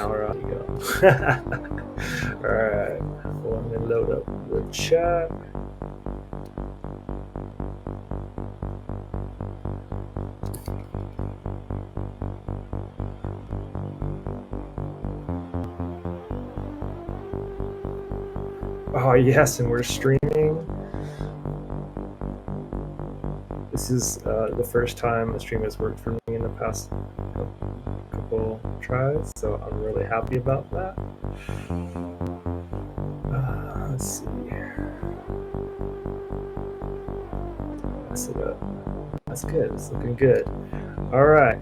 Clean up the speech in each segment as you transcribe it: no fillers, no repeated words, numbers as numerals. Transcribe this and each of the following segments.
hour on you go. All right, let me load up the chat. Oh yes, and we're streaming. This is the first time a stream has worked for me in the past couple tries, so I'm really happy about that. Let's see. Mess it up. That's good. It's looking good. All right.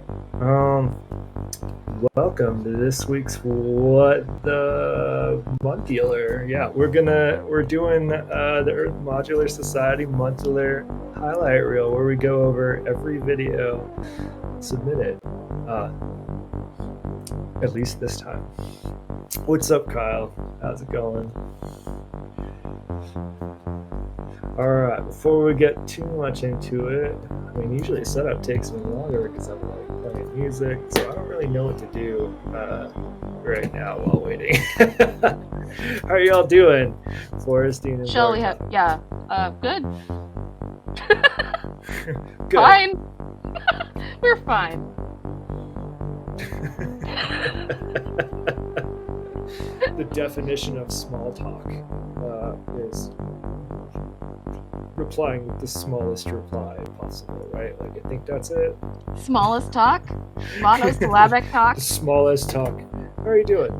Welcome to this week's What the Montular. Yeah, we're doing the Earth Modular Society Montular highlight reel, where we go over every video submitted. At least this time. What's up, Kyle? How's it going? All right, before we get too much into it, I mean, usually setup takes me longer because I'm like playing music, so I don't really know what to do right now while waiting. How are y'all doing, Florestine and Shall we Bartok? have? Good. Good. Fine. We're fine. The definition of small talk is replying with the smallest reply possible, right? Like, I think that's it. Smallest talk? Monosyllabic talk? The smallest talk. How are you doing?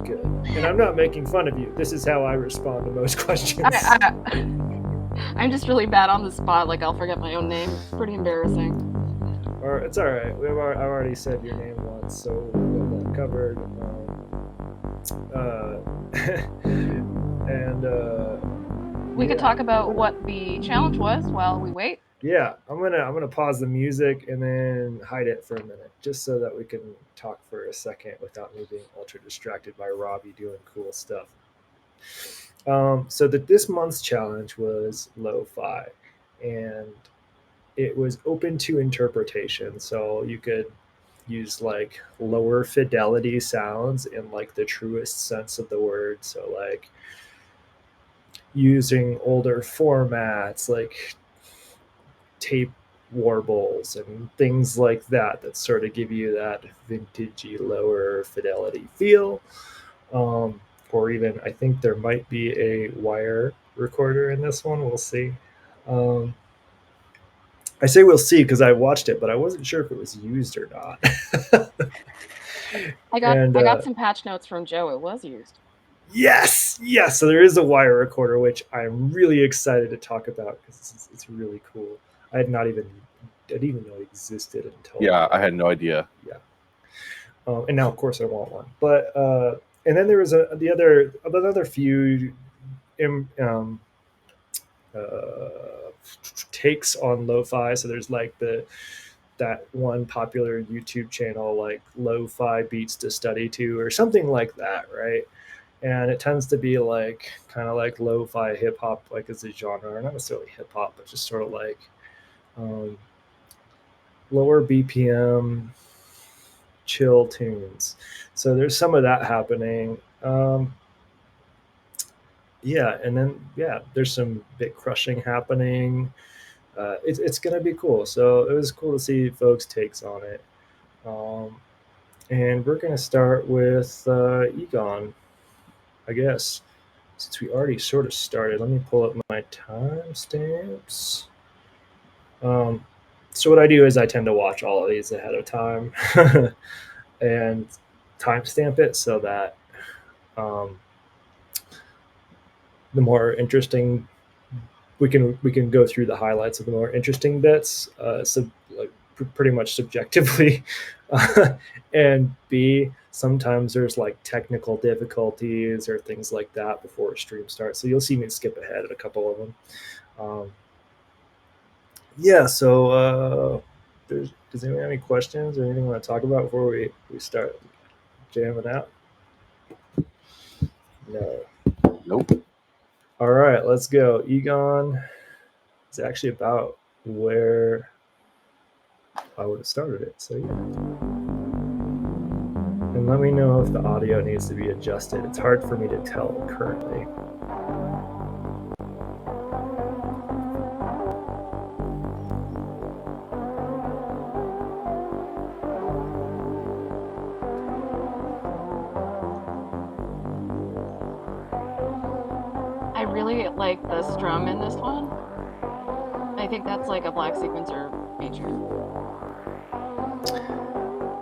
Good. And I'm not making fun of you. This is how I respond to most questions. I'm just really bad on the spot. Like, I'll forget my own name. It's pretty embarrassing. Or it's all right. I've already said your name once, so we got that covered. We could talk about what the challenge was while we wait. Yeah, I'm gonna pause the music and then hide it for a minute, just so that we can talk for a second without me being ultra distracted by Robbie doing cool stuff. So this month's challenge was lo-fi, and it was open to interpretation. So you could use like lower fidelity sounds in like the truest sense of the word. So like using older formats like tape warbles and things like that sort of give you that vintagey lower fidelity feel. Or even I think there might be a wire recorder in this one. We'll see. I say we'll see because I watched it, but I wasn't sure if it was used or not. I got some patch notes from Joe. It was used. Yes. So there is a wire recorder, which I'm really excited to talk about because it's really cool. I didn't even know it existed until I had no idea. Yeah. And now, of course, I want one. But and then there was another few takes on lo-fi. So there's like that one popular YouTube channel like lo-fi beats to study to or something like that, right? And it tends to be like kind of like lo-fi hip hop, like as a genre, or not necessarily hip hop, but just sort of like lower BPM, chill tunes. So there's some of that happening. And then there's some bit crushing happening. It's gonna be cool. So it was cool to see folks' takes on it. And we're gonna start with Egon, I guess, since we already sort of started. Let me pull up my timestamps. So what I do is I tend to watch all of these ahead of time and timestamp it so that the more interesting we can go through the highlights of the more interesting bits, pretty much subjectively. And B, sometimes there's like technical difficulties or things like that before a stream starts. So you'll see me skip ahead at a couple of them. So does anyone have any questions or anything you want to talk about before we start jamming out? No. Nope. All right, let's go. Egon is actually about where I would have started it. So yeah. And And let me know if the audio needs to be adjusted. It's hard for me to tell currently. I really like the strum in this one. I think that's like a black sequencer feature.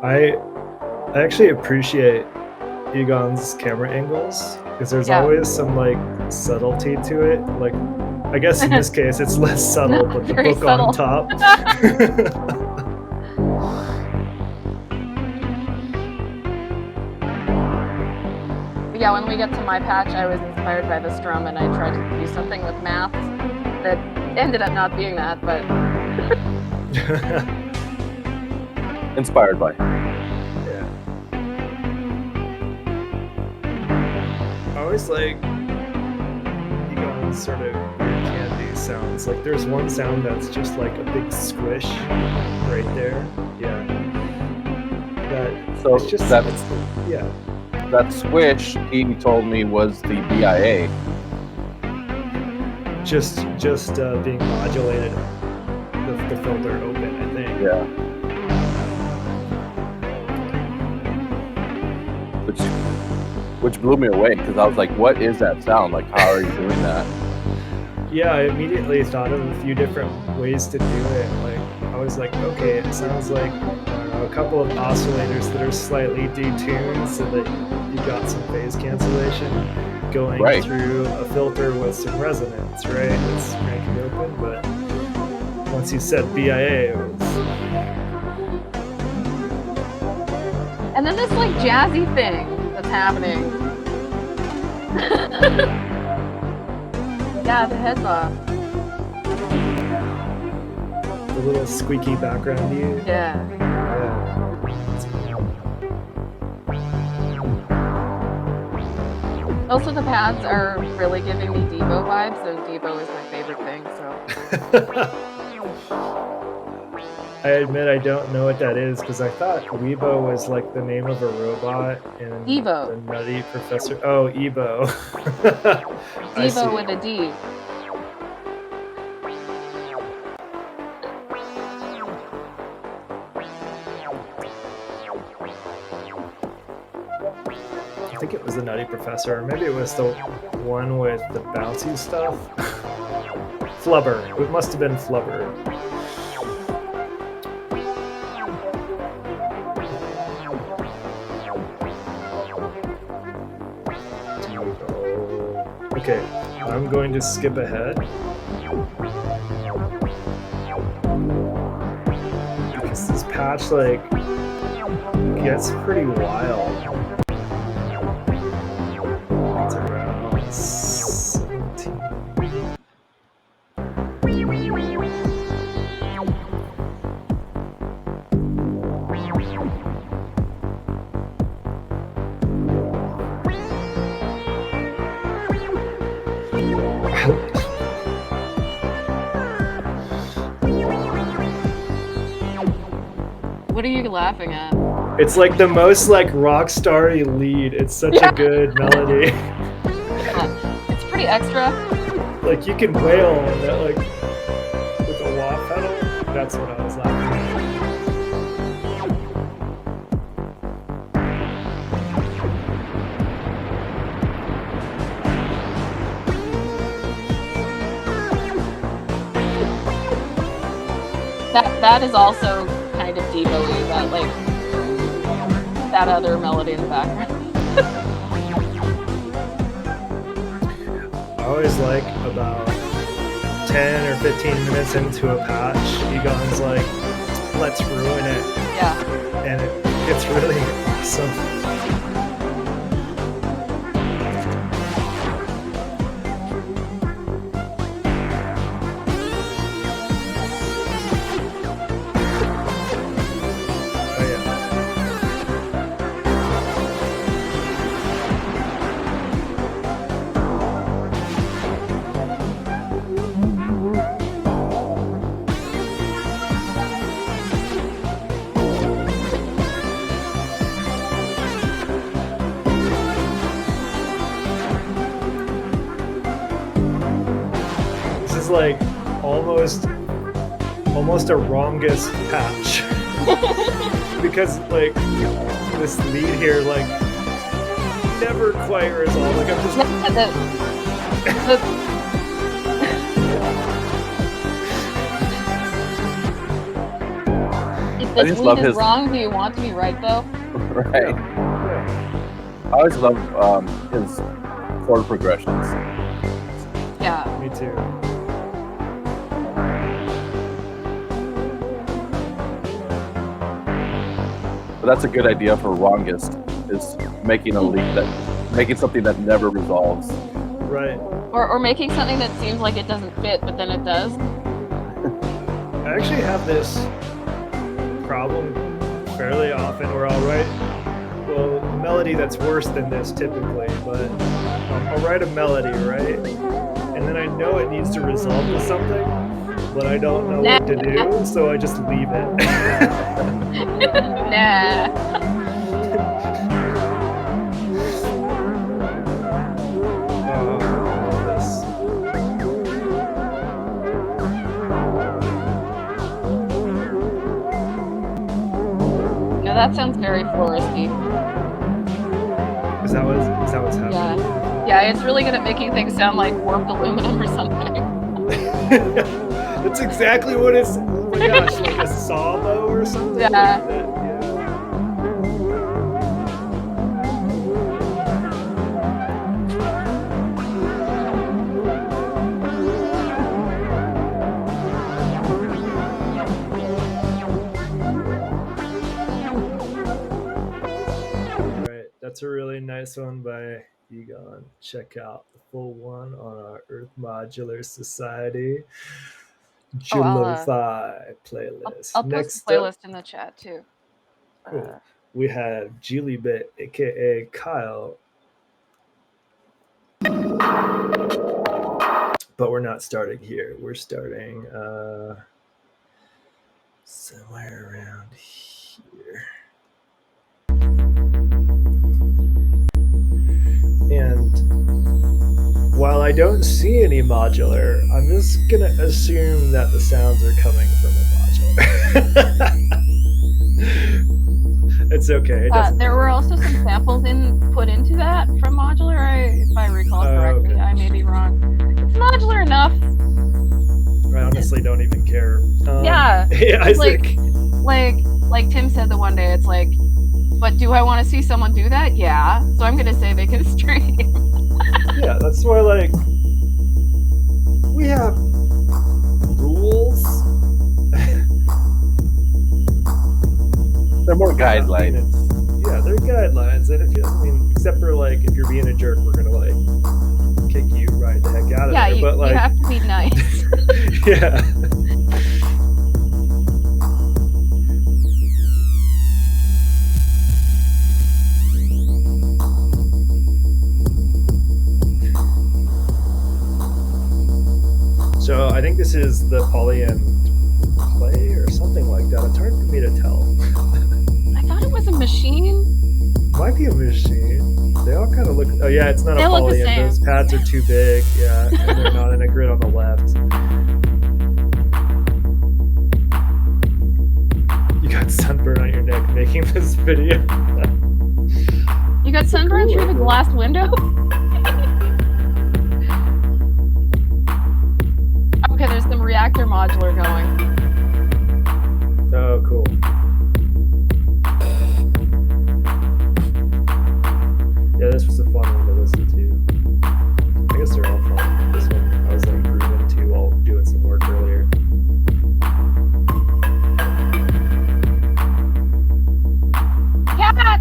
I actually appreciate Egon's camera angles because there's Yeah. always some like subtlety to it. Like, I guess in this case it's less subtle, No, but the very book subtle. on top. But yeah, when we get to my patch, I was inspired by the strum, and I tried to do something with math that ended up not being that, but Inspired by. Yeah. I always like Egon's sort of candy sounds. Like there's one sound that's just like a big squish right there. Yeah. So it's just that yeah. that squish he told me was the BIA. Just being modulated, the filter open, I think. Yeah. Which blew me away because I was like, "What is that sound? Like, how are you doing that?" Yeah, I immediately thought of a few different ways to do it. Like I was like, okay, it sounds like I don't know, a couple of oscillators that are slightly detuned so that you got some phase cancellation going Right. through a filter with some resonance, right? It's cranking open, but once you said BIA, it was and then this like jazzy thing that's happening. Yeah, the head's off. the little squeaky background view. Yeah. Also, the pads are really giving me Devo vibes, and Devo is my favorite thing, so. I admit I don't know what that is because I thought Weibo was like the name of a robot in Evo. the Nutty Professor. Oh, Ebo. I see. Devo with a D. I think it was the Nutty Professor, or maybe it was the one with the bouncy stuff. Flubber. It must have been Flubber. Okay, I'm going to skip ahead. Because this patch, like, gets pretty wild. It's around 17. What are you laughing at? It's like the most like rock starry lead. It's such a good melody. It's pretty extra. Like you can wail on that, like with a wah pedal. That's what I was laughing at. That is also kind of Devo-y, that like that other melody in the background. I always like about 10 or 15 minutes into a patch, Egon's like, let's ruin it. Yeah. And it's really awesome. Oh yeah. like almost a wrongest patch because like this lead here like never quite resolved. Like I'm just if this lead is wrong, do you want to be right though? Right. Yeah. I always love his chord progressions. Yeah. Me too. But that's a good idea for wrongest, is making making something that never resolves. Right. Or making something that seems like it doesn't fit, but then it does. I actually have this problem fairly often where I'll write a melody that's worse than this typically, but I'll write a melody, right? And then I know it needs to resolve to something, but I don't know what to do, so I just leave it. Nah. No, that sounds very floristy. Is that what's happening? Yeah, it's really good at making things sound like warped aluminum or something. That's exactly what it's. Oh my gosh, like a sawbow or something. Yeah. Like that. Yeah. All right, that's a really nice one by Egon. Check out the full one on our Earth Modular Society JuLO-FI playlist. I'll post the playlist in the chat too. Cool. We have JuLi-Bit, aka Kyle. But we're not starting here. We're starting somewhere around here. And while I don't see any modular, I'm just gonna assume that the sounds are coming from a modular. It's okay. There were also some samples put into that from modular, if I recall correctly. Okay. I may be wrong. It's modular enough. I honestly don't even care. Yeah. Isaac. Like Tim said the one day, it's like, but do I want to see someone do that? Yeah. So I'm gonna say they can stream. Yeah, that's why like we have rules. They're more guidelines. Yeah, they're guidelines, and except for like if you're being a jerk, we're gonna like kick you right the heck out of there. But like, you have to be nice. Yeah. So I think this is the polyend play or something like that. It's hard for me to tell. I thought it was a machine. Might be a machine. They all kind of look. Oh yeah, it's not a polyend. Those pads are too big. Yeah, and they're not in a grid on the left. You got sunburn on your neck making this video. You got sunburn through the glass window? Okay, there's some reactor modular going. Oh, cool. Yeah, this was a fun one to listen to. I guess they're all fun. This one I was like grooving to while doing some work earlier. Cat!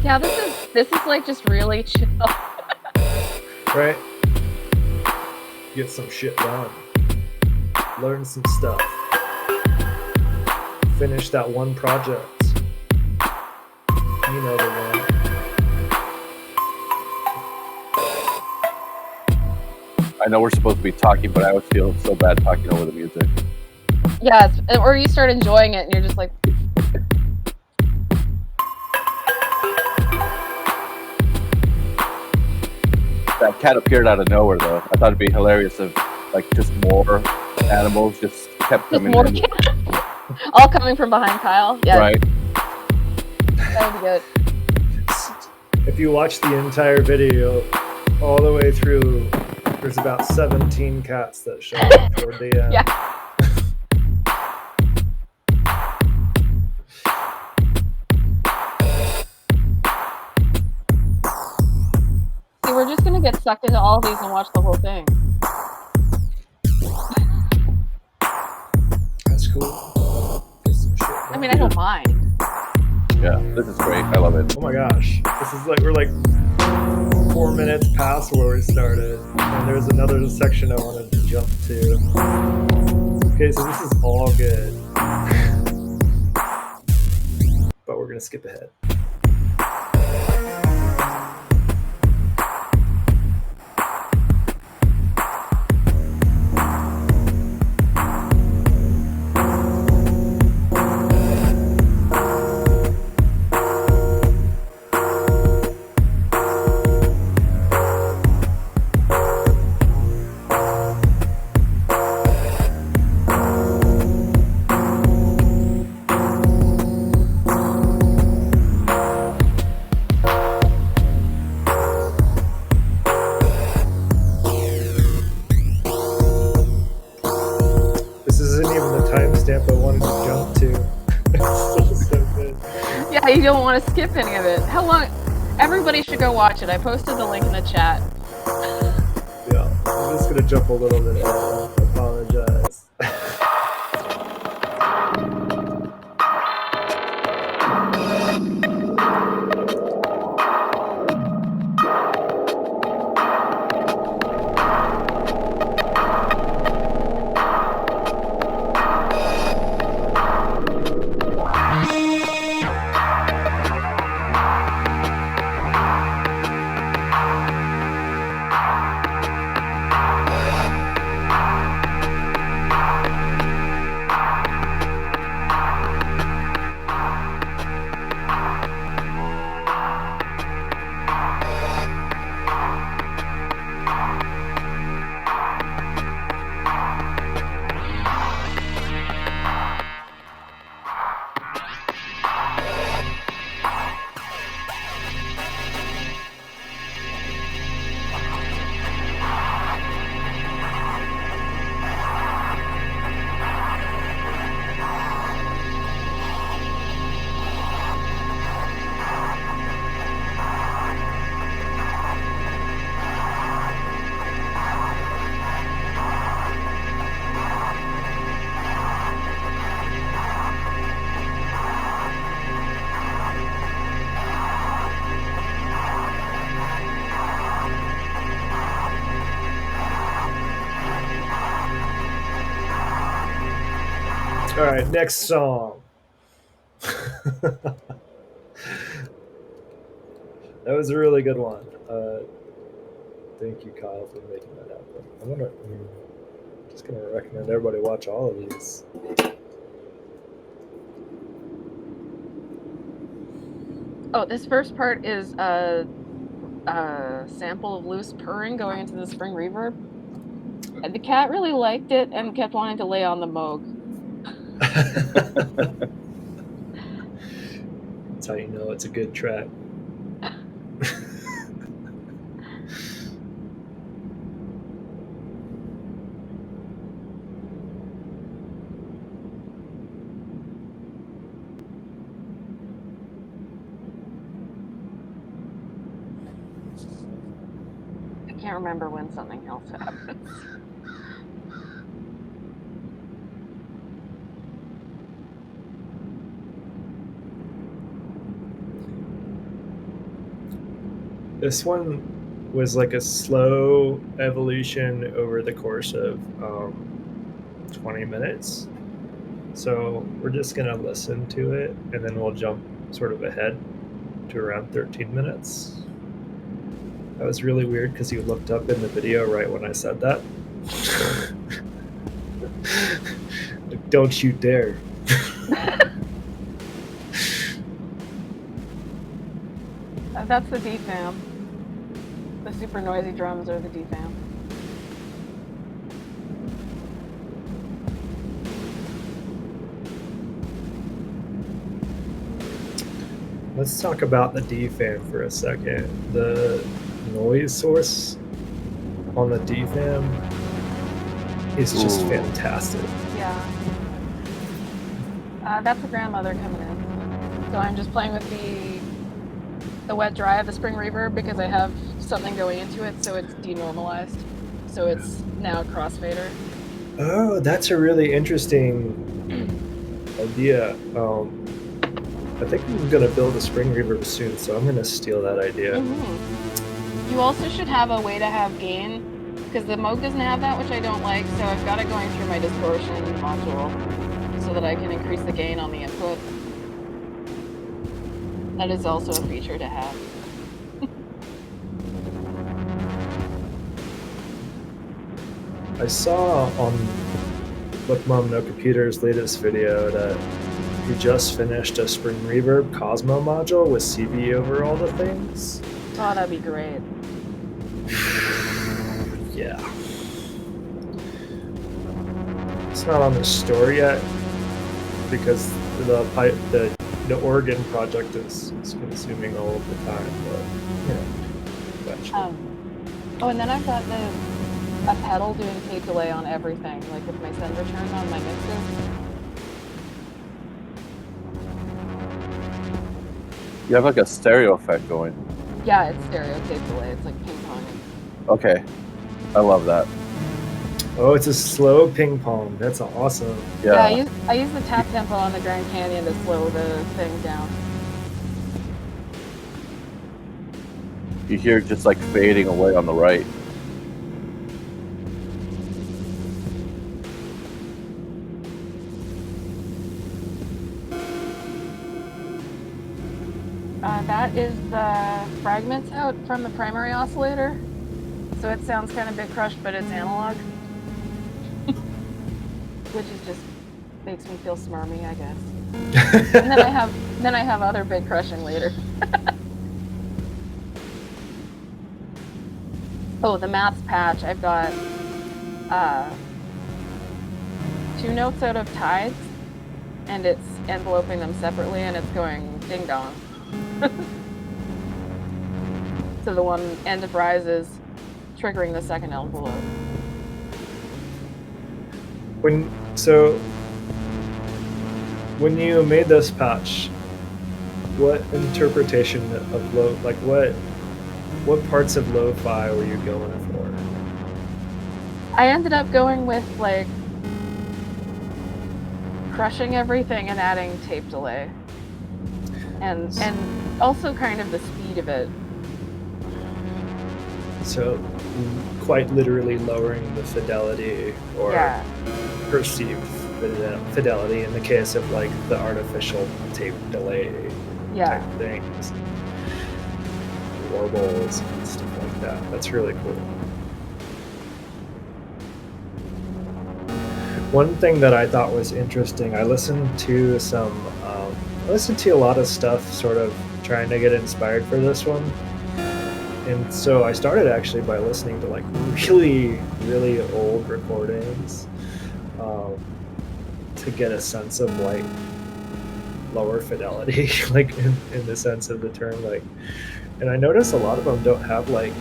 Yeah, this is like just really chill. Right? Get some shit done. Learn some stuff. finish that one project. You know the one. I know we're supposed to be talking, but I always feel so bad talking over the music. Yes, or you start enjoying it and you're just like, That cat appeared out of nowhere, though. I thought it'd be hilarious if, like, just more animals just kept just coming more in. all coming from behind Kyle. Yeah, Right. that would be good. If you watch the entire video all the way through, there's about 17 cats that show up toward the end. Yeah. See, we're just gonna get sucked into all these and watch the whole thing. That's cool. Get some shit I done. mean, I don't mind. Yeah, this is great. I love it. Oh my gosh, this is like, we're like 4 minutes past where we started, and there's another section I wanted to jump to. Okay, so this is all good, but we're gonna skip ahead. This isn't even the timestamp I wanted to jump to. It's so good. Yeah, you don't want to skip any of it. How long? Everybody should go watch it. I posted the link in the chat. Yeah, I'm just gonna jump a little bit ahead. I apologize. All right, next song. That was a really good one. Thank you, Kyle, for making that happen. I'm just gonna recommend everybody watch all of these. Oh, this first part is a sample of loose purring going into the spring reverb. And the cat really liked it and kept wanting to lay on the Moog. That's how you know it's a good track. I can't remember when something else happens. This one was like a slow evolution over the course of 20 minutes. So we're just gonna listen to it, and then we'll jump sort of ahead to around 13 minutes. That was really weird because you looked up in the video right when I said that. Like, don't you dare. That's the D-fam. The super noisy drums are the D-fam. Let's talk about the D-fam for a second. The noise source on the D-fam is just Ooh. fantastic. Yeah. That's the grandmother coming in. So I'm just playing with the wet dry of the spring reverb because I have something going into it, so it's denormalized. So it's now a crossfader. Oh, that's a really interesting idea. I think I'm gonna build a spring reverb soon, so I'm gonna steal that idea. You also should have a way to have gain, because the Moog doesn't have that, which I don't like, so I've got it going through my distortion module so that I can increase the gain on the input. That is also a feature to have. I saw on Look Mom No Computer's latest video that he just finished a spring reverb Cosmo module with CV over all the things. Oh, that'd be great. Yeah. It's not on the store yet because the Oregon project is consuming all of the time, but you know, eventually. Oh, and then I've got a pedal doing tape delay on everything, like with my send return on my mixer. You have like a stereo effect going. Yeah, it's stereo tape delay. It's like ping pong. Okay, I love that. Oh, it's a slow ping pong. That's awesome. Yeah. I use the tap tempo on the Grand Canyon to slow the thing down. You hear it just like fading away on the right. That is the fragments out from the primary oscillator. So it sounds kind of bit crushed, but it's analog. Which is just makes me feel smarmy, I guess. And then I have other bit crushing later. Oh, the maths patch. I've got 2 notes out of tides, and it's enveloping them separately, and it's going ding dong. So the one end of rise is triggering the second envelope. When you made this patch, what interpretation of what parts of lo-fi were you going for? I ended up going with like crushing everything and adding tape delay, and also kind of the speed of it. So quite literally lowering the fidelity or perceived fidelity in the case of like the artificial tape delay type things, warbles and stuff like that. That's really cool. One thing that I thought was interesting, I listened to a lot of stuff sort of trying to get inspired for this one. And so I started actually by listening to like really, really old recordings to get a sense of like lower fidelity, like in the sense of the term, like, and I noticed a lot of them don't have like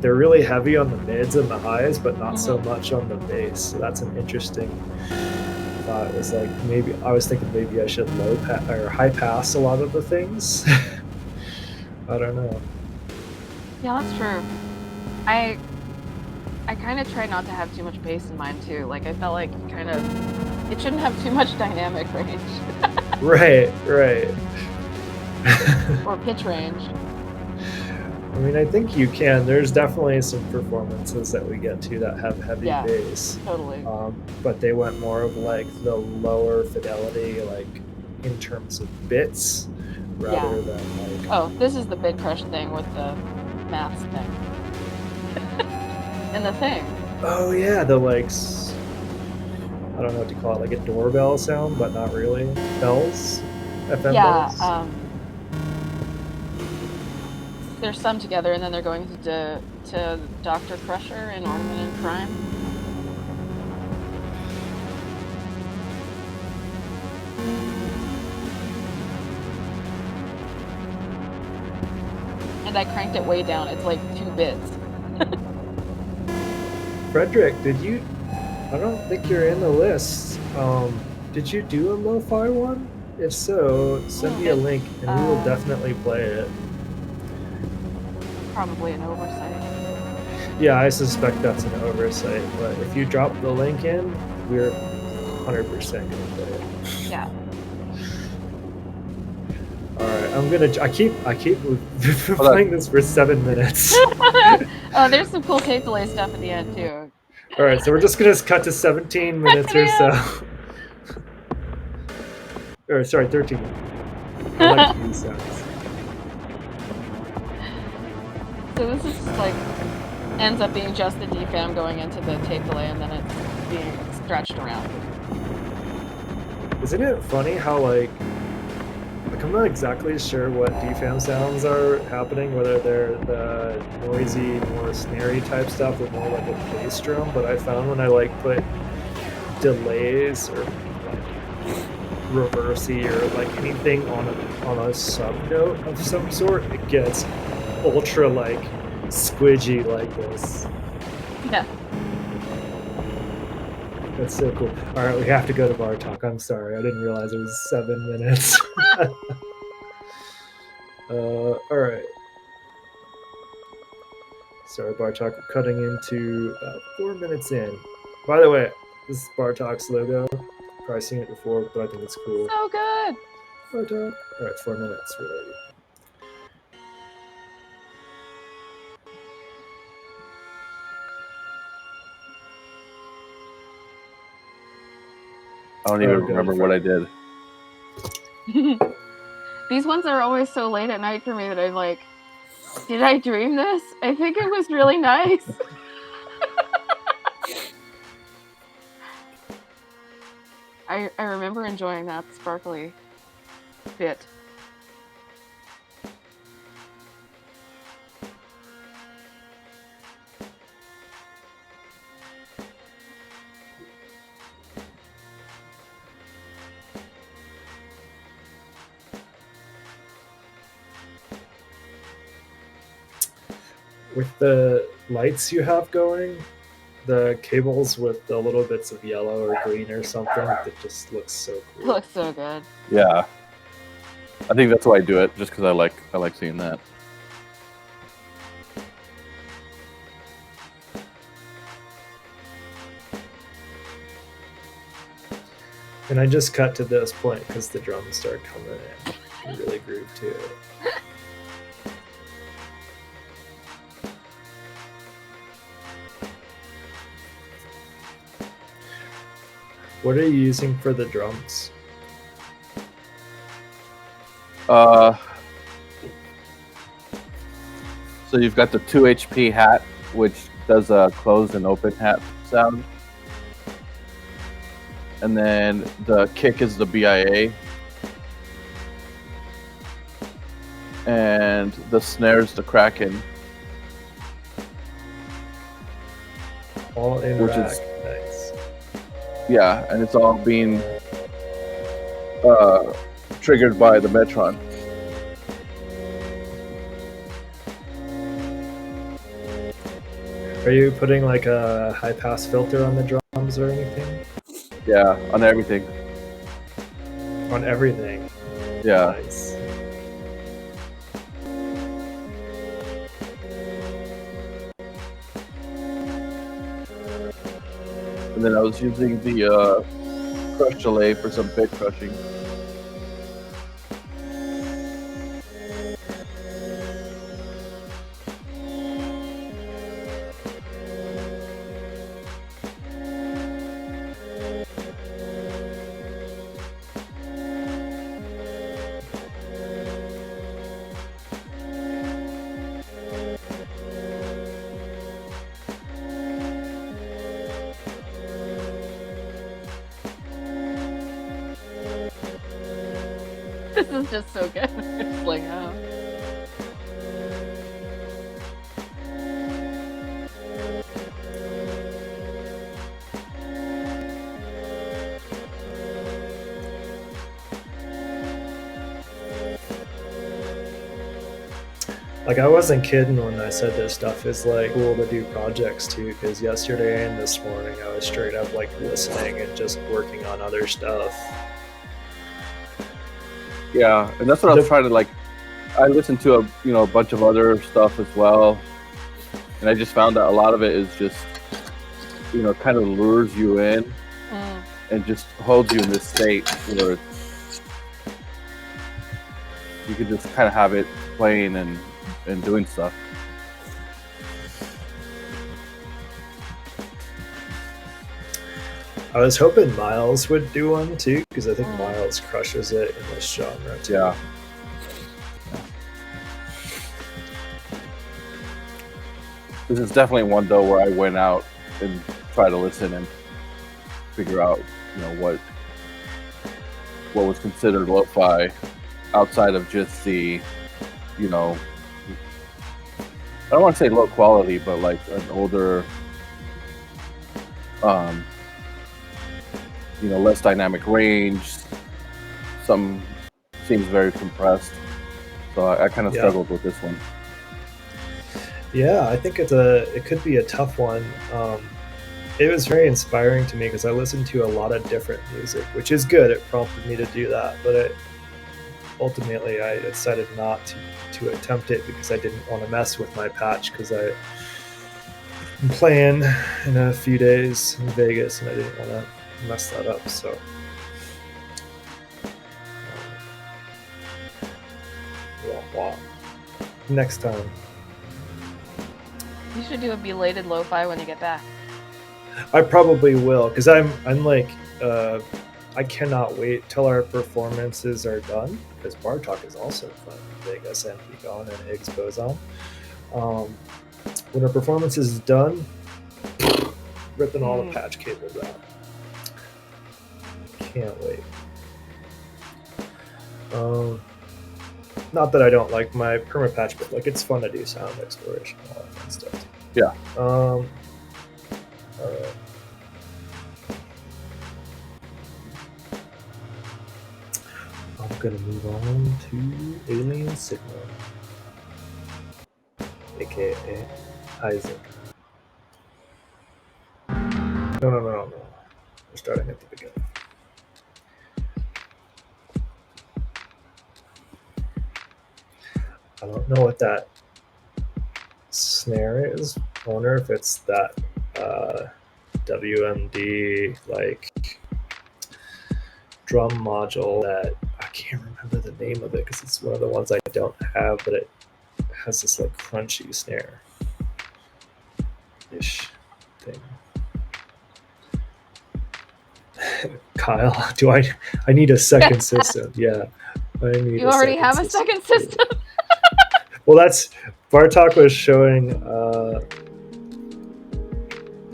they're really heavy on the mids and the highs, but not so much on the bass. So that's an interesting thought. It was like maybe I was thinking maybe I should high pass a lot of the things. I don't know. Yeah, that's true. I kind of try not to have too much bass in mine too. Like I felt like it shouldn't have too much dynamic range. Right. Or pitch range. I mean, I think you can. There's definitely some performances that we get to that have heavy Yeah. bass, Totally. but they went more of like the lower fidelity, like in terms of bits, rather than like. Oh, this is the bit crush thing with the maths thing. And the thing. Oh yeah, the like. I don't know what to call it, like a doorbell sound, but not really. Bells, FM Yeah. bells. There's some together, and then they're going to Dr. Crusher in Ornament and Crime. And I cranked it way down. It's like 2 bits. Frederick, did you? I don't think you're in the list. Did you do a lo-fi one? If so, send me a link and we will definitely play it. Probably an oversight. Yeah, I suspect that's an oversight, but if you drop the link in, we're 100% gonna play it. Yeah. All right, I keep playing this for 7 minutes. Oh, there's some cool tape delay stuff at the end too. All right, so we're just gonna cut to 17 minutes or so. Or sorry, 13. I like these sounds. So this is just like ends up being just the DFAM going into the tape delay, and then it's being stretched around. Isn't it funny how like I'm not exactly sure what DFAM sounds are happening, whether they're the noisy, more snary type stuff or more like a bass drum, but I found when I like put delays or reversey or like anything on a sub note of some sort, it gets ultra like squidgy like this. Yeah. That's so cool. All right, we have to go to bar talk. I'm sorry, I didn't realize it was 7 minutes. All right. Sorry, bar talk. We're cutting into about 4 minutes in. By the way, this is bar talk's logo. Probably seen it before, but I think it's cool. So good. Bar talk. All right, 4 minutes. We're ready. I don't even remember what I did. These ones are always so late at night for me that I'm like, did I dream this? I think it was really nice. I remember enjoying that sparkly bit. With the lights you have going, the cables with the little bits of yellow or green or something, that just looks so cool. Looks so good. Yeah, I think that's why I do it, just because I like seeing that. And I just cut to this point because the drums start coming in. I really groove to it. What are you using for the drums? So you've got the 2 HP hat, which does a closed and open hat sound. And then the kick is the BIA. And the snare's the Kraken. All in which rack. is Nice. Yeah, and it's all being triggered by the Metron. Are you putting like a high pass filter on the drums or anything? Yeah, on everything. On everything. Yeah. Nice. And then I was using the crush delay for some bit crushing. This is just so good. It's like, oh. Like, I wasn't kidding when I said this stuff is like cool to do projects too, because yesterday and this morning I was straight up like listening and just working on other stuff. Yeah, and that's what I was trying to like. I listened to a bunch of other stuff as well, and I just found that a lot of it is just kind of lures you in and just holds you in this state where you can just kind of have it playing and doing stuff. I was hoping Miles would do one too, because I think Miles crushes it in this genre too. Yeah. This is definitely one though where I went out and tried to listen and figure out, what was considered lo-fi outside of just the, I don't want to say low quality, but like an older, less dynamic range. Some seems very compressed, so I kind of struggled with this one. Yeah, I think it could be a tough one. It was very inspiring to me because I listened to a lot of different music, which is good. It prompted me to do that, but ultimately I decided not to attempt it because I didn't want to mess with my patch, because I'm playing in a few days in Vegas and I didn't want to mess that up. So next time. You should do a belated lo-fi when you get back. I probably will, because I'm like I cannot wait till our performances are done, because Bar Talk is also fun in Vegas and Beacon and Higgs Boson. When our performance is done, ripping all the patch cables out. Can't wait. Not that I don't like my perma patch, but like it's fun to do sound exploration and all that fun stuff. Yeah. All right. I'm gonna move on to Alien Signal, aka Isaac. No. We're starting at the beginning. I don't know what that snare is. I wonder if it's that WMD like drum module that I can't remember the name of it because it's one of the ones I don't have, but it has this like crunchy snare ish thing. Kyle, I need a second system? Yeah, I need. You already have a second system. Well, that's Bartok was showing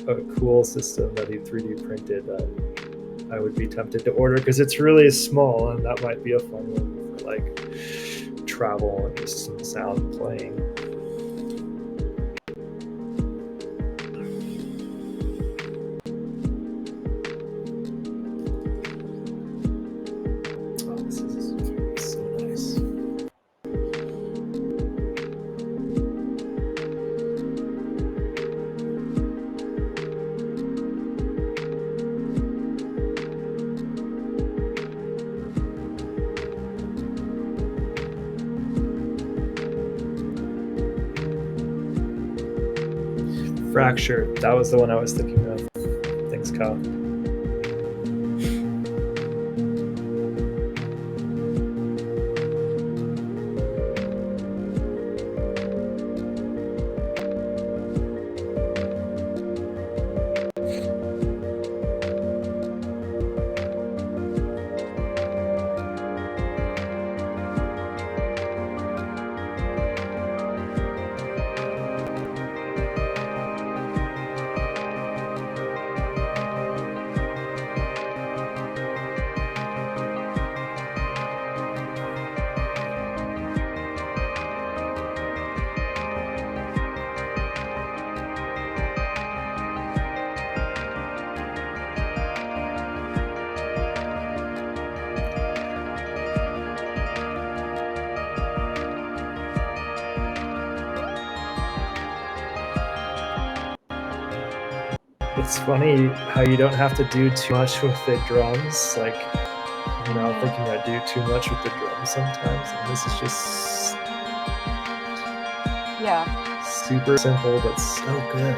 a cool system that he 3D printed that I would be tempted to order because it's really small, and that might be a fun one for like travel and just some sound playing. Fracture. That was the one I was thinking of. Thanks, Kyle. It's funny how you don't have to do too much with the drums. Like, thinking I do too much with the drums sometimes, and this is just super simple but so good.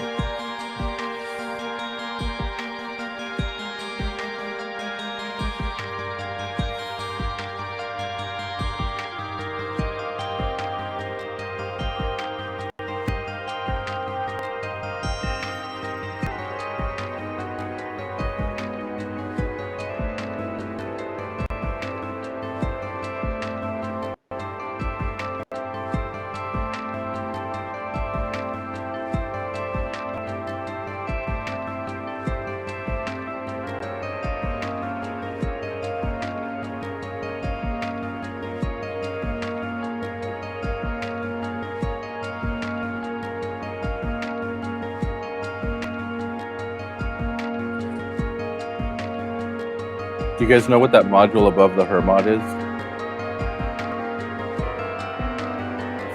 Do you guys know what that module above the Hermod is?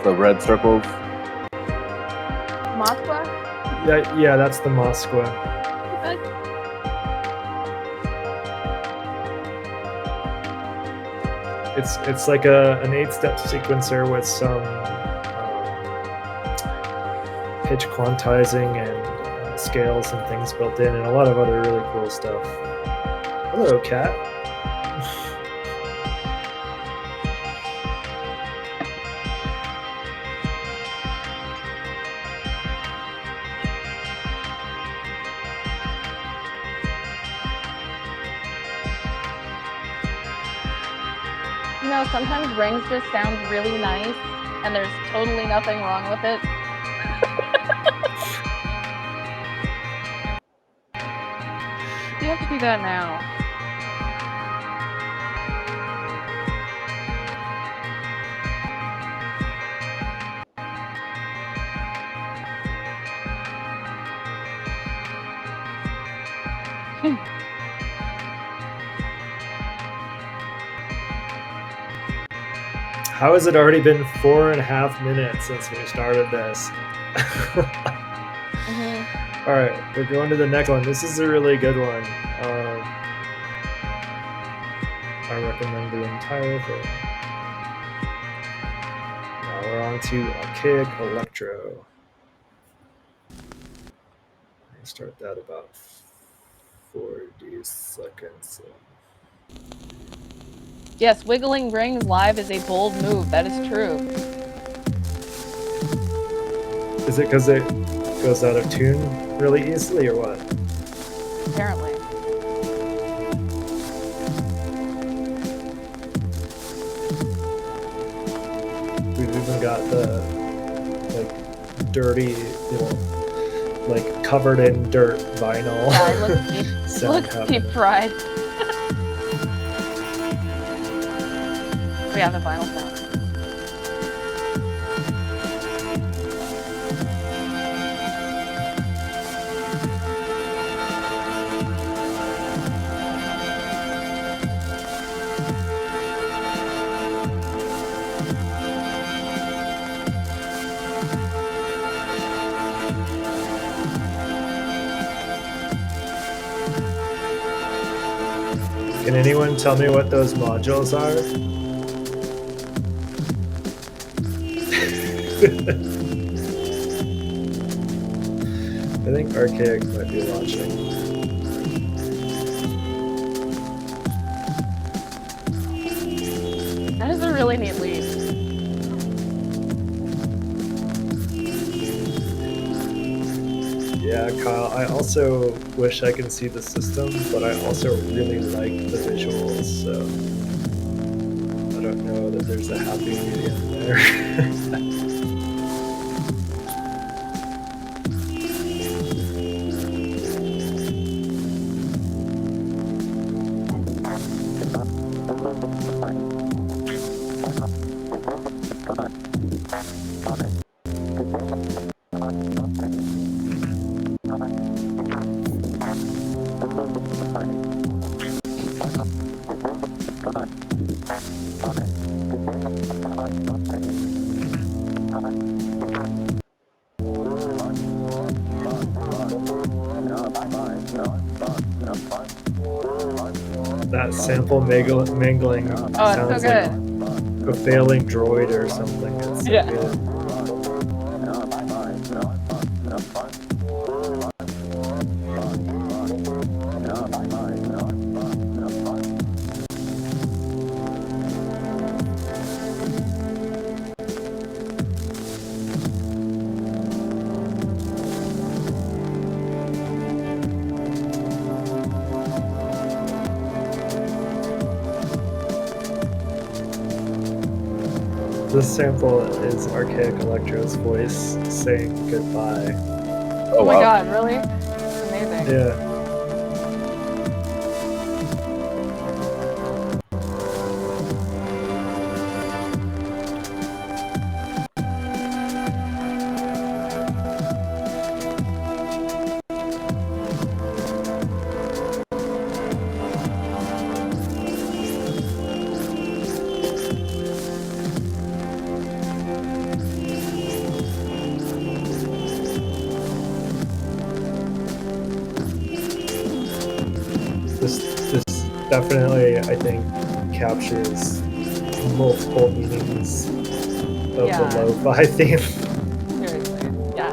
The red circles. Moskwa? Yeah, that's the Moskwa. It's like an 8-step sequencer with some pitch quantizing and scales and things built in, and a lot of other really cool stuff. Hello, cat. Sometimes rings just sound really nice, and there's totally nothing wrong with it. You have to do that now. How has it already been 4.5 minutes since we started this? All right, we're going to the next one. This is a really good one. I recommend the entire thing. Now we're on to Archaic Electro. I'll start that about 40 seconds. Yes, wiggling rings live is a bold move. That is true. Is it because it goes out of tune really easily, or what? Apparently. We've even got the dirty, like covered in dirt vinyl. Yeah, it looks deep fried. We have the vinyl sound. Can anyone tell me what those modules are? I think Archaic might be watching. That is a really neat lead. Yeah, Kyle, I also wish I could see the system, but I also really like the visuals, so I don't know that there's a happy medium there. that sample mangling Oh, it's sounds so good. like a failing droid or something. It's so Yeah. good. This sample is Archaic Electro's voice saying goodbye. Oh my wow. god, really? It's amazing. Yeah. This definitely, I think, captures multiple meanings of Yeah. the lo-fi theme. Seriously. Yeah.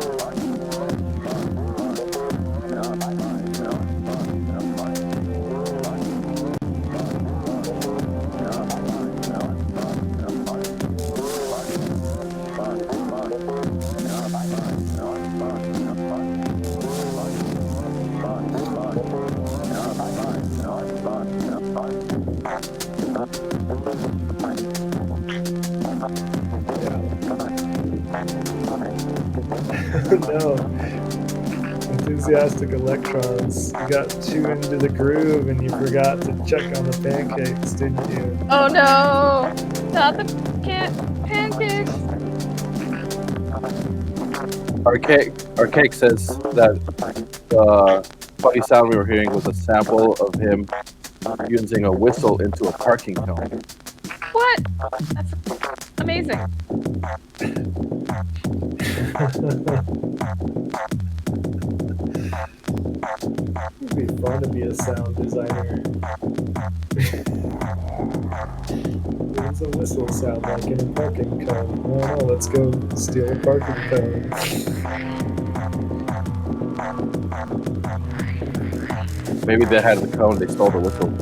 No. Enthusiastic electrons. You got too into the groove and you forgot to check on the pancakes, didn't you? Oh no! Not the pancakes! Archaic says that the funny sound we were hearing was a sample of him using a whistle into a parking cone. What? That's amazing. It'd be fun to be a sound designer. What does a whistle sound like in a parking cone? Oh no, let's go steal a parking cone. Maybe they had the cone, they stole the whistle.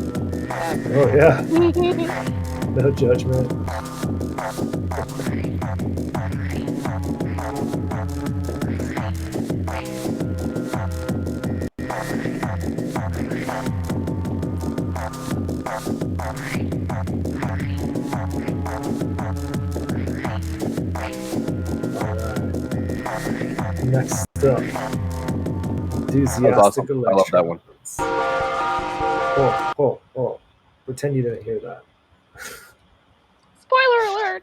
Oh yeah, no judgment. Alright. Next up, enthusiastic awesome. electrons. I love that one. Oh. Pretend you didn't hear that. Spoiler alert!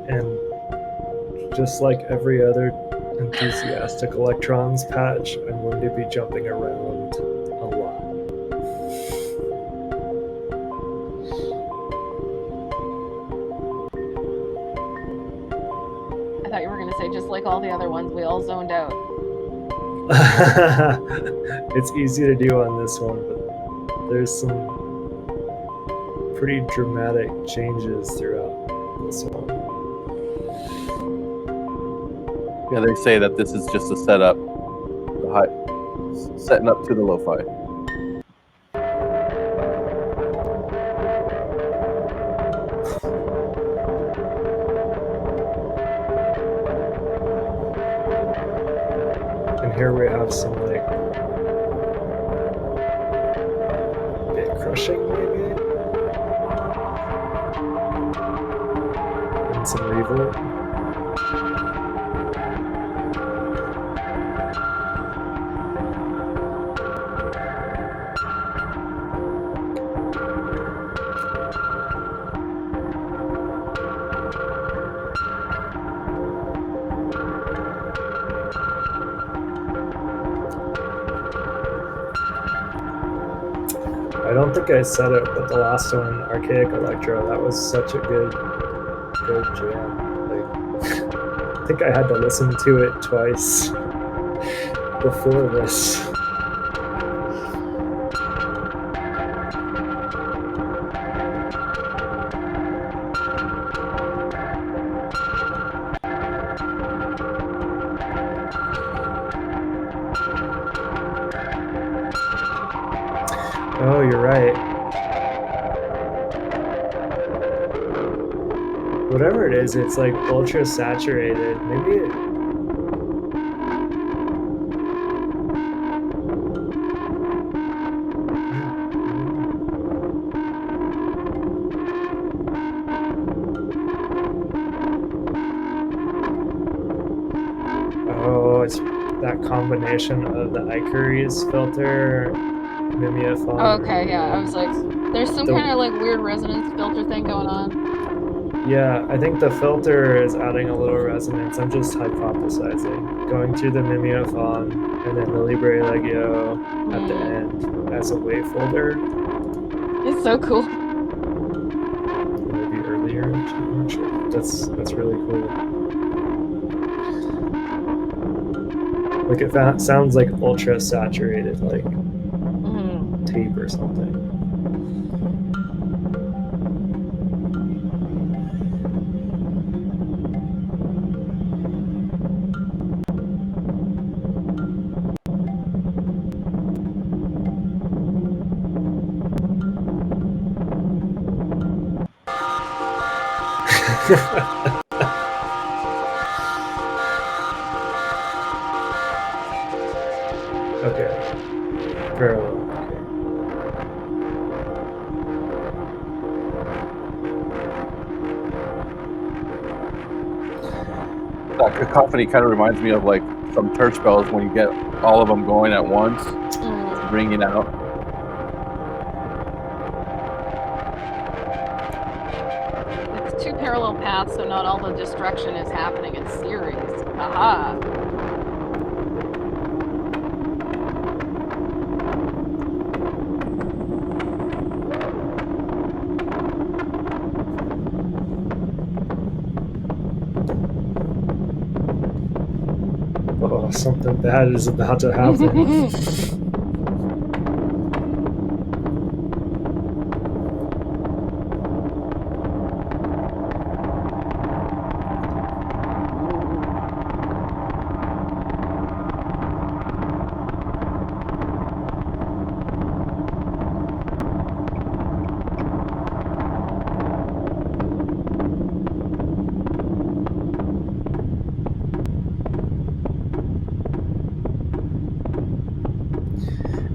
And just like every other enthusiastic electrons patch, I'm going to be jumping around a lot. I thought you were going to say just like all the other ones, we all zoned out. It's easy to do on this one, but there's some pretty dramatic changes throughout this one. Yeah, they say that this is just a setup, setting up to the lo-fi. And here we have some like bit crushing maybe, and some reverb. I don't think I said it, but the last one, Archaic Electro, that was such a good jam. Like, I think I had to listen to it twice before this. Oh, you're right. Whatever it is, it's like ultra saturated. Maybe it... Oh, it's that combination of the Icaries filter, mimeophone. Oh, okay, yeah. I was like, there's some kind of like weird resonance filter thing going on. Yeah, I think the filter is adding a little resonance. I'm just hypothesizing. Going through the mimeophone and then the Libre Legio at the end as a wave folder. It's so cool. Maybe earlier. I'm not sure. That's really cool. Like it sounds like ultra saturated, like tape or something. Okay. Parallel. That cacophony kind of reminds me of like some church bells when you get all of them going at once, ringing out. It's two parallel paths, so not all the destruction is happening in series. Aha! Oh, something bad is about to happen.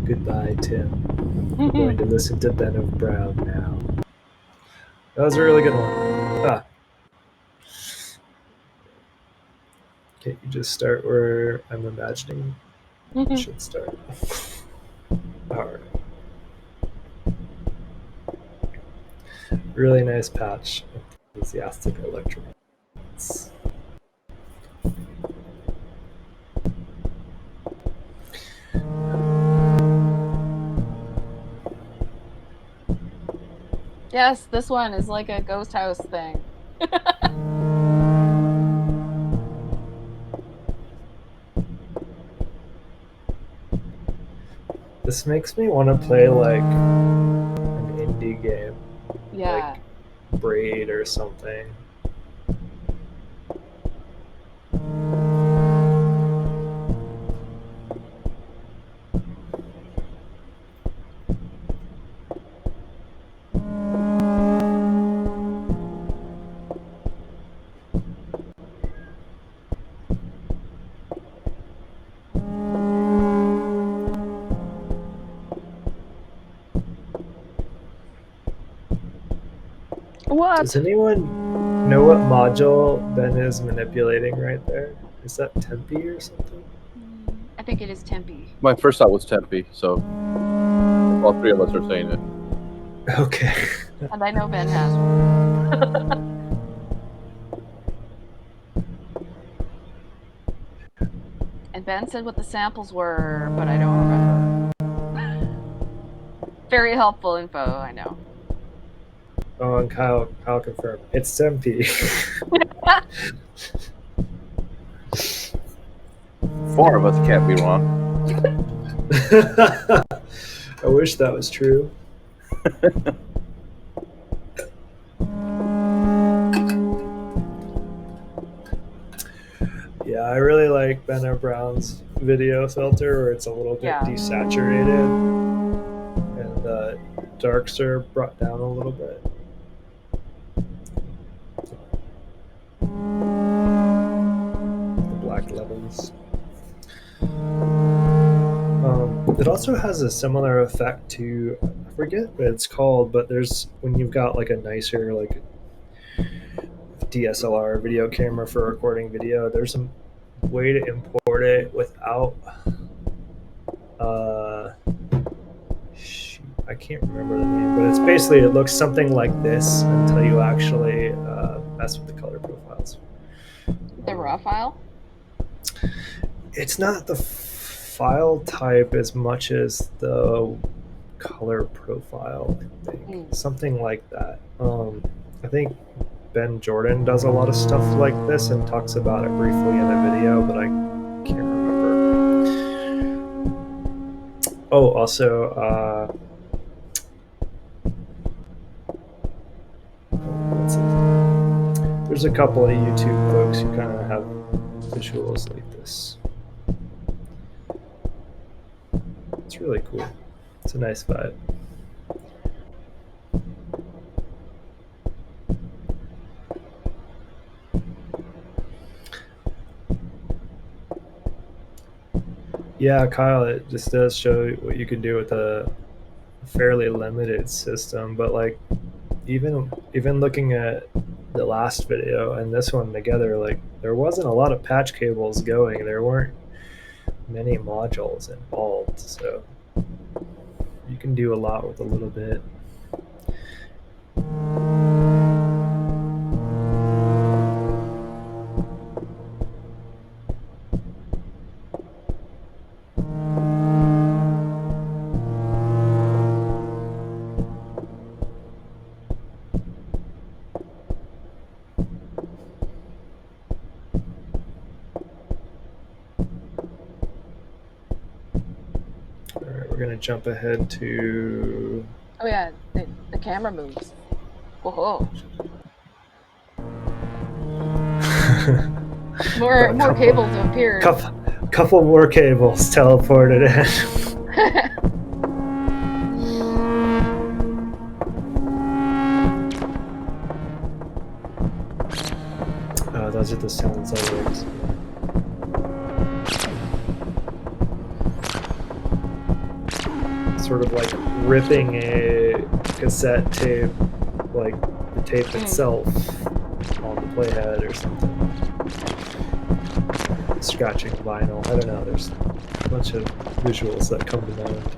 Goodbye, Tim. I'm going to listen to Ben of Brown now. That was a really good one. Can't you just start where I'm imagining it should start? Alright. Really nice patch. Enthusiastic electrons. Yes, this one is like a ghost house thing. This makes me want to play like an indie game, Yeah. like Braid or something. What? Does anyone know what module Ben is manipulating right there? Is that Tempe or something? I think it is Tempe. My first thought was Tempe, so all three of us are saying it. Okay. And I know Ben has one. And Ben said what the samples were, but I don't remember. Very helpful info, I know. Oh, and Kyle confirmed. It's Tempe. 4 of us can't be wrong. I wish that was true. Yeah, I really like Ben Brown's video filter where it's a little bit desaturated and the darks are brought down a little bit. The black levels. It also has a similar effect to, I forget what it's called, but there's when you've got like a nicer like DSLR video camera for recording video, there's some way to import it without I can't remember the name, but it's basically it looks something like this until you actually mess with the color profiles. The raw file? It's not the file type as much as the color profile, I think. Something like that. I think Ben Jordan does a lot of stuff like this and talks about it briefly in a video, but I can't remember. Oh, also, there's a couple of YouTube folks who kind of have visuals like this. It's really cool. It's a nice vibe. Yeah, Kyle, it just does show what you can do with a fairly limited system, but like even looking at the last video and this one together, like there wasn't a lot of patch cables going. There weren't many modules involved, so you can do a lot with a little bit. We're gonna jump ahead to. Oh yeah, the camera moves. Whoa. more cables have appeared. Couple more cables teleported in. Oh, those are the sounds I liked. Sort of like ripping a cassette tape, like the tape itself on the playhead or something. Scratching vinyl. I don't know. There's a bunch of visuals that come to mind.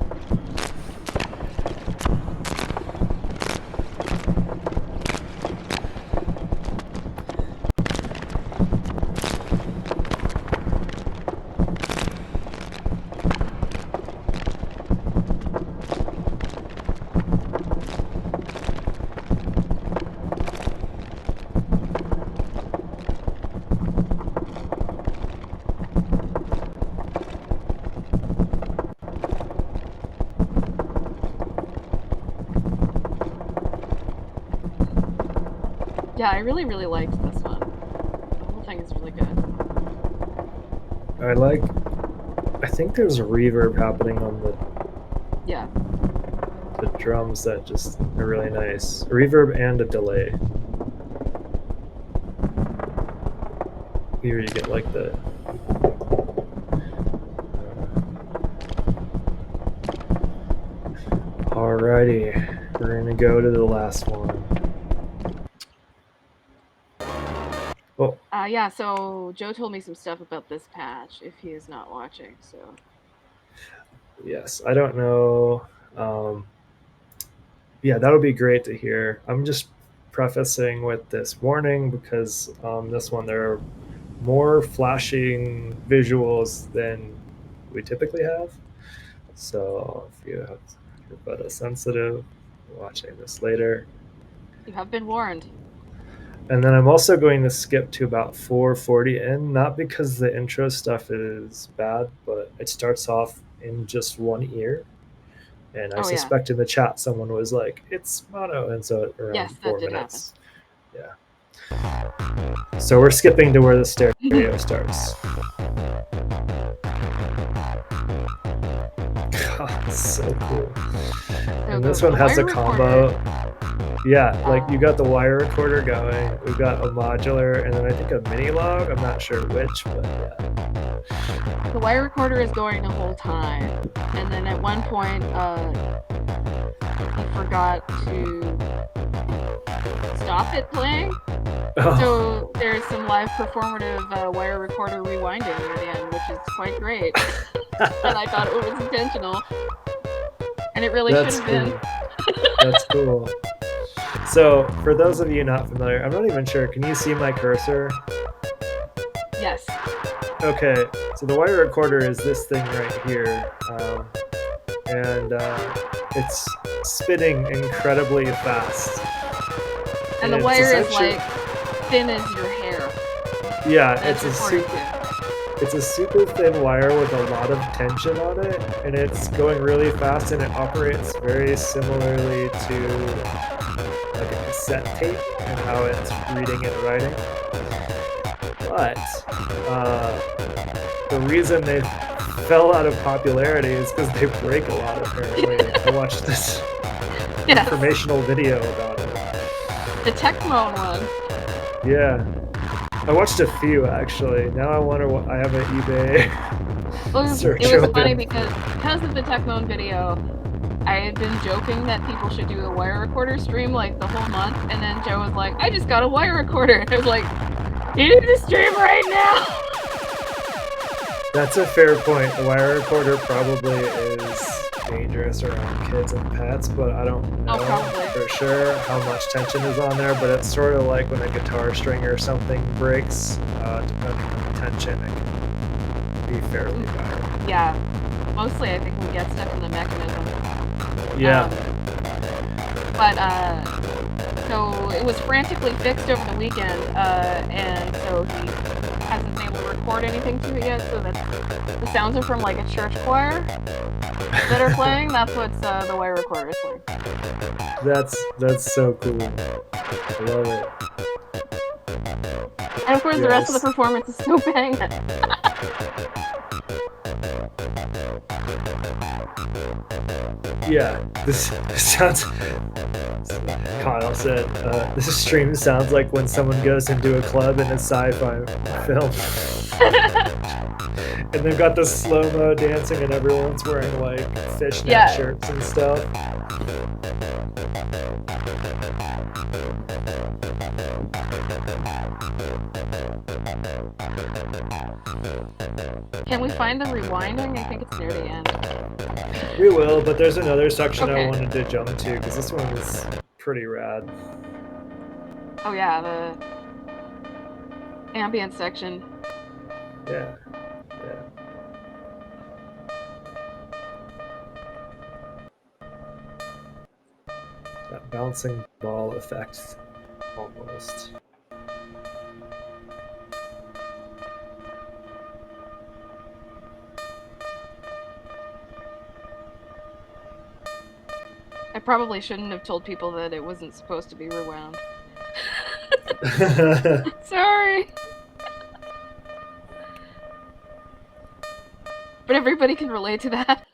Yeah, I really, really liked this one. The whole thing is really good. I think there's reverb happening on Yeah. the drums that just are really nice. A reverb and a delay. Here you get like the. Alrighty, we're gonna go to the last one. Oh, Yeah, so Joe told me some stuff about this patch if he is not watching, so. yes, I don't know. Yeah, that'll be great to hear. I'm just prefacing with this warning because this one there are more flashing visuals than we typically have. So if you're photosensitive, watching this later. You have been warned. And then I'm also going to skip to about 4:40 in, not because the intro stuff is bad, but it starts off in just one ear. And I Oh, yeah. suspect in the chat someone was like, it's mono. And so around Yes, that 4 did minutes. Yeah. So we're skipping to where the stereo starts. God, so cool. And this one has a combo. Yeah, like you got the wire recorder going, we've got a modular, and then I think a mini log. I'm not sure which, but yeah. The wire recorder is going the whole time, and then at one point, he forgot to stop it playing. Oh, So there's some live performative wire recorder rewinding near the end, which is quite great. And I thought it was intentional, and it really should that's have been. cool. That's cool. So, for those of you not familiar, I'm not even sure. Can you see my cursor? Yes. Okay, so the wire recorder is this thing right here, and it's spinning incredibly fast. And the it's wire is essentially- like thin as your hair. Yeah, That's it's recorded a super thin wire with a lot of tension on it, and it's going really fast, and it operates very similarly to like a cassette tape and how it's reading and writing. But the reason they fell out of popularity is because they break a lot, apparently. I watched this informational video about it. The Tecmo one. Yeah. I watched a few, actually. Now I wonder what... I have an eBay search It was open. funny because of the Tecmo video, I had been joking that people should do a wire recorder stream like the whole month, and then Joe was like, I just got a wire recorder. And I was like, you need to stream right now! That's a fair point. The wire recorder probably is dangerous around kids and pets, but I don't know for sure how much tension is on there. But it's sort of like when a guitar string or something breaks, depending on the tension, it can be fairly bad. Yeah, mostly I think we get stuck in the mechanism. Yeah. So it was frantically fixed over the weekend, and so he hasn't been able to record anything to it yet, so that the sounds are from like a church choir that are playing. That's what the wire recorder is playing. That's so cool. I love it. And of course the rest of the performance is so banging. Yeah, this sounds... Kyle said, this stream sounds like when someone goes into a club in a sci-fi film. And they've got the slow-mo dancing and everyone's wearing like fishnet shirts and stuff. Can we find the rewinding? I think it's near the end. We will, but there's another section I wanted to jump to because this one is pretty rad. Oh yeah, the ambient section. Yeah. That bouncing ball effect, almost. I probably shouldn't have told people that it wasn't supposed to be rewound. Sorry. But everybody can relate to that.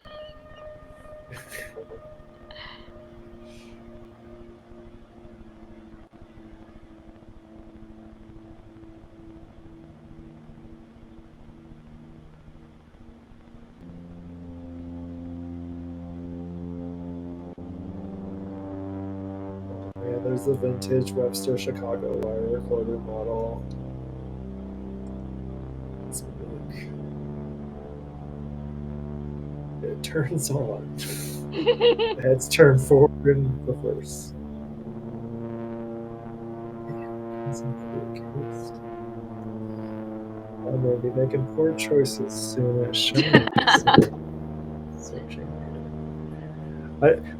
Yeah, there's the vintage Webster Chicago wire recorder model. Let's look. It turns on. The heads turn forward in reverse. That's a cool case. I may be making poor choices soon as showing. Searching.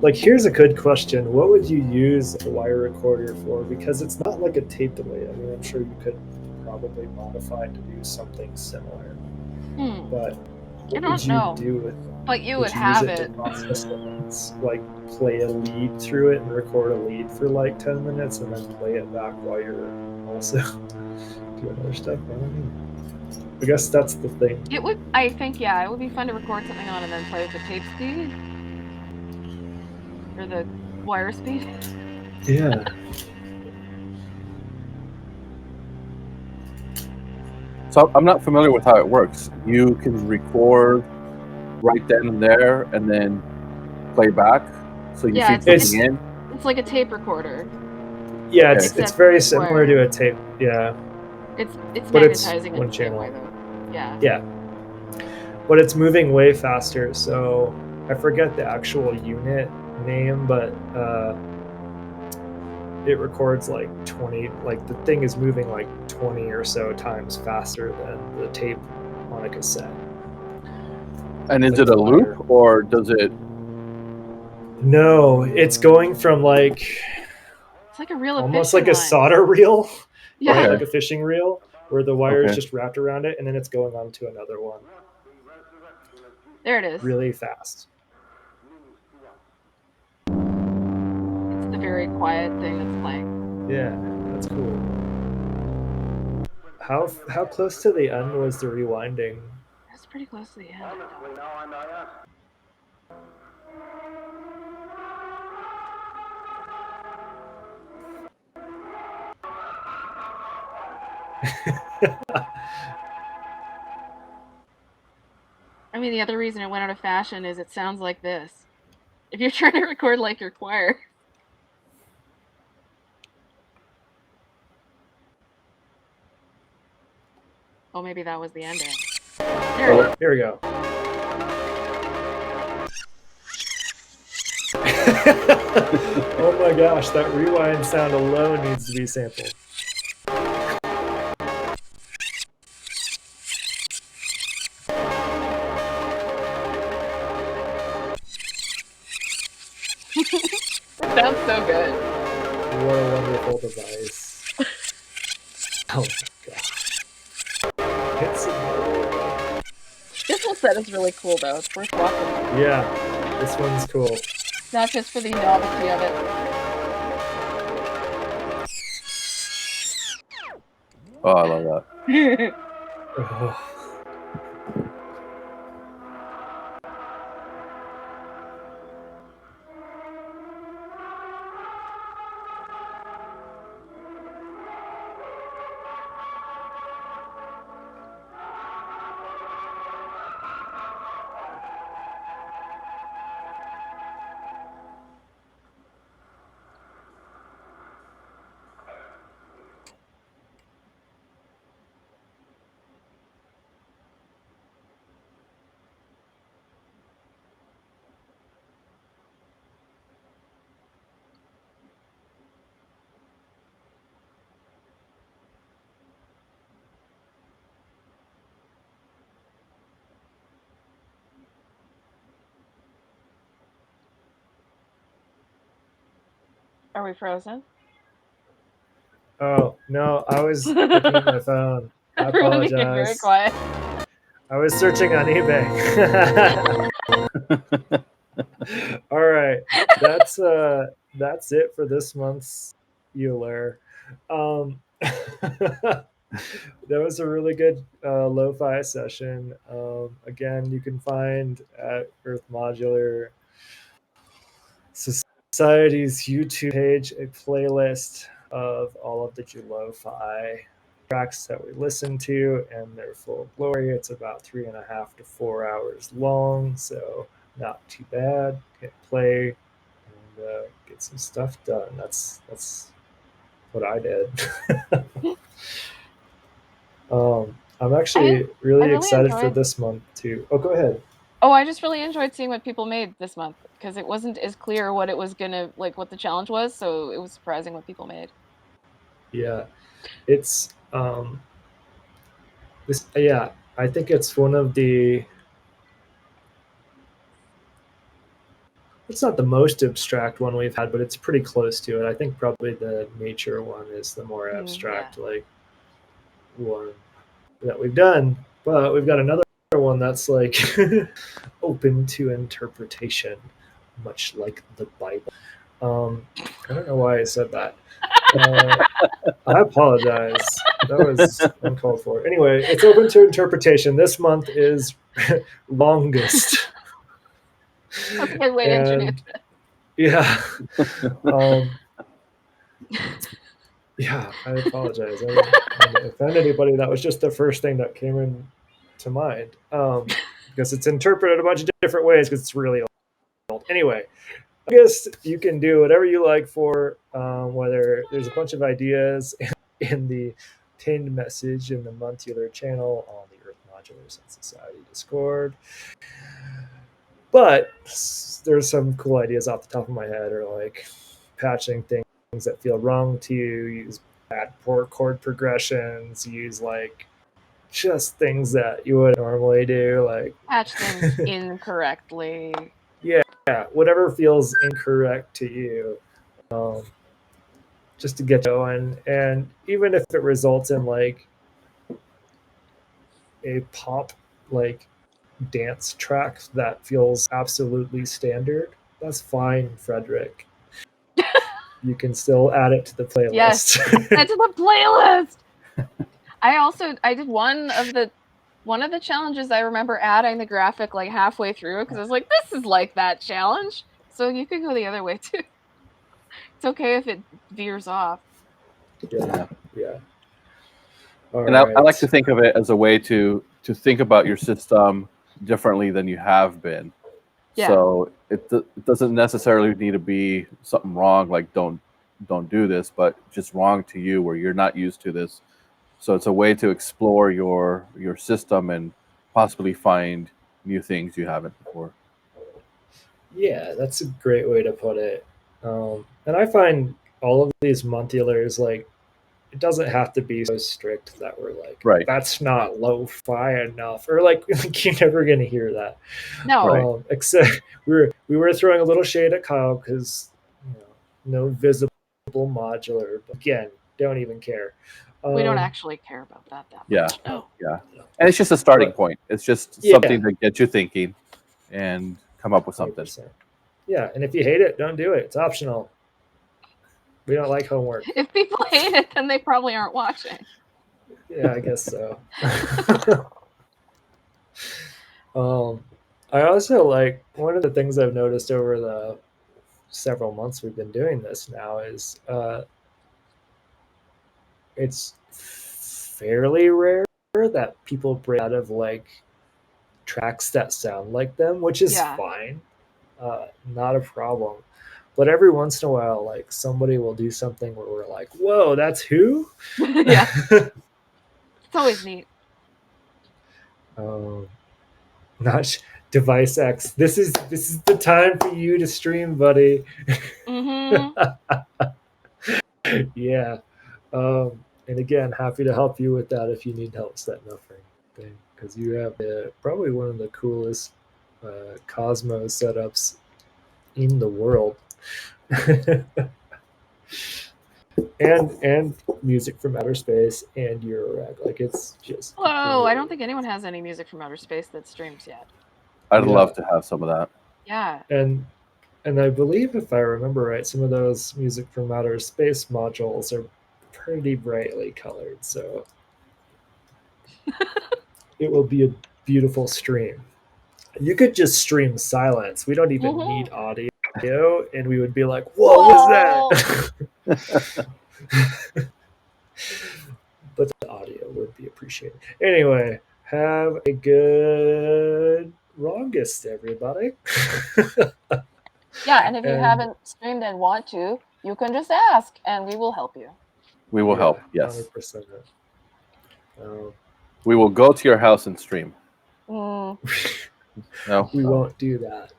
Like, here's a good question. What would you use a wire recorder for? Because it's not like a tape delay. I mean, I'm sure you could probably modify it to do something similar. But what would you do with it? But you would would you have use it it. to process someone's, like, play a lead through it and record a lead for like 10 minutes and then play it back while you're also doing other stuff? I don't know. I guess that's the thing. It would, I think, yeah, it would be fun to record something on and then play with the tape speed. Or the wire speed. Yeah. So I'm not familiar with how it works. You can record right then and there and then play back. So you feed something in. It's like a tape recorder. Yeah, Okay. it's very similar to a tape. Yeah. It's But it's magnetizing in one the same channel. way, though. Yeah. Yeah. But it's moving way faster. So I forget the actual unit name, but it records like 20, like the thing is moving like 20 or so times faster than the tape on a cassette. And is it a loop or does it? No, it's going from like, it's like a reel of almost fishing like a line. solder reel. Yeah. Or like a fishing reel where the wire is Okay. just wrapped around it and then it's going on to another one. There it is. Really fast. It's the very quiet thing that's playing. Yeah, that's cool. How close to the end was the rewinding? That's pretty close to the end. I mean, the other reason it went out of fashion is it sounds like this. If you're trying to record like your choir. Oh, maybe that was the ending. Here we go. Oh my gosh, that rewind sound alone needs to be sampled. That sounds so good. What a wonderful device. Oh my gosh. This whole set is really cool, though. It's worth watching. Yeah, this one's cool. Not just for the novelty of it. Oh, I love that. Oh. Are we frozen? Oh, no, I was looking at my phone. I apologize. Very quiet. I was searching on eBay. All right, that's it for this month's Euler. That was a really good lo-fi session. Again, you can find at Earth Modular Society's YouTube page a playlist of all of the JuLO-FI tracks that we listen to, and they're full of glory. It's about 3.5 to 4 hours long, so not too bad. Hit play and get some stuff done. That's what I did. I'm actually I really really excited for enjoyed. this month too. Oh, go ahead. Oh, I just really enjoyed seeing what people made this month because it wasn't as clear what it was gonna like what the challenge was, so it was surprising what people made. Yeah, it's this. Yeah, I think it's one of the. It's not the most abstract one we've had, but it's pretty close to it. I think probably the nature one is the more Yeah. abstract, like one that we've done. But we've got another one that's like open to interpretation, much like the Bible. I don't know why I said that. Uh, I apologize. That was uncalled for. Anyway, it's open to interpretation. This month is longest. That's a good way to introduce And yeah. Um, yeah, I apologize. I didn't mean to offend anybody. That was just the first thing that came in to mind. Because it's interpreted a bunch of different ways because it's really old. Anyway, I guess you can do whatever you like for whether there's a bunch of ideas in the pinned message in the Montular channel on the Earth Modulars and Society Discord. But there's some cool ideas off the top of my head, or like patching things that feel wrong to you, use bad poor chord progressions, use like just things that you would normally do, like patch things incorrectly. yeah, whatever feels incorrect to you. Um, just to get going. And even if it results in like a pop like dance track that feels absolutely standard, that's fine, Frederick. You can still add it to the Yes, playlist. add to the playlist. I did one of the challenges. I remember adding the graphic like halfway through because I was like, this is like that challenge. So you could go the other way too. It's okay if it veers off. Yeah, yeah. All And I like to right. think of it as a way to think about your system differently than you have been. Yeah. So it doesn't necessarily need to be something wrong, like don't do this, but just wrong to you where you're not used to this. So it's a way to explore your system and possibly find new things you haven't before. Yeah, that's a great way to put it. And I find all of these montulars like it doesn't have to be so strict that we're like Right. that's not lo-fi enough, or like you're never gonna hear that. No. Right. Except we were throwing a little shade at Kyle because no visible modular. But again, don't even care. We don't Um, actually care about that Yeah. much. No. Yeah. And it's just a starting but point. It's just yeah, something to get you thinking and come up with something. 100%. Yeah, and if you hate it, don't do it. It's optional. We don't like homework. If people hate it, then they probably aren't watching. Yeah, I guess so. I also like one of the things I've noticed over the several months we've been doing this now is it's fairly rare that people break out of like tracks that sound like them, which is Yeah. fine, not a problem. But every once in a while, like somebody will do something where we're like, "Whoa, that's who?" Yeah. It's always neat. um, not device X. This is the time for you to stream, buddy. Mm-hmm. Yeah. And again, happy to help you with that if you need help setting up anything, because you have probably one of the coolest Cosmos setups in the world. and music from outer space and Eurorack. Like it's just Whoa, I great. don't think anyone has any music from outer space that streams yet. I'd Yeah. love to have some of that. Yeah. And I believe if I remember right, some of those music from outer space modules are pretty brightly colored, so it will be a beautiful stream. You could just stream silence. We don't even need audio, and we would be like, "Whoa, what's that?" But the audio would be appreciated. Anyway, have a good longest, everybody. Yeah, and if you And haven't streamed and want to, you can just ask, and we will help you. We will help. Yes. 100%. We will go to your house and stream. Mm. No, we won't do that.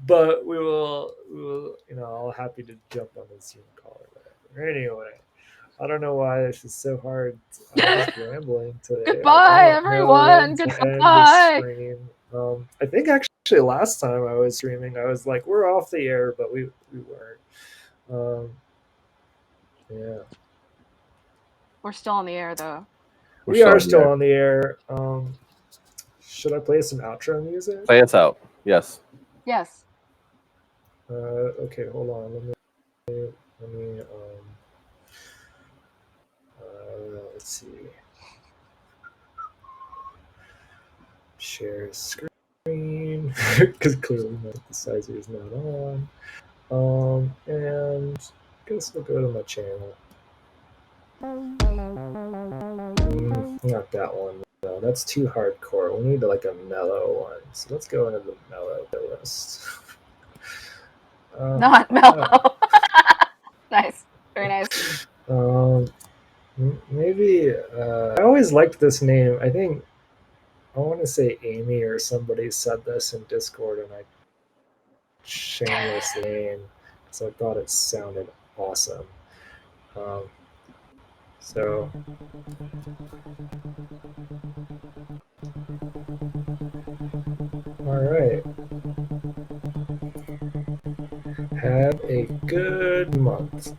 But we will, I'll happy to jump on the Zoom call or whatever. Anyway, I don't know why this is so hard. I'm just rambling today. Goodbye, everyone. Goodbye. I think actually last time I was streaming, I was like, "We're off the air," but we weren't. Yeah, We're still on the air though. we are still on the air. Should I play some outro music? Play us out. Yes. Yes. Okay, hold on. Let me. Let's see. Share screen because clearly my synthesizer is not on. And I guess we'll go to my channel. Not that one. No, that's too hardcore. We need like a mellow one. So let's go into the mellow list. Not mellow. Nice. Very nice. Maybe I always liked this name. I think I want to say Amy or somebody said this in Discord, and I shamelessly named because I thought it sounded awesome. So all right. Have a good month.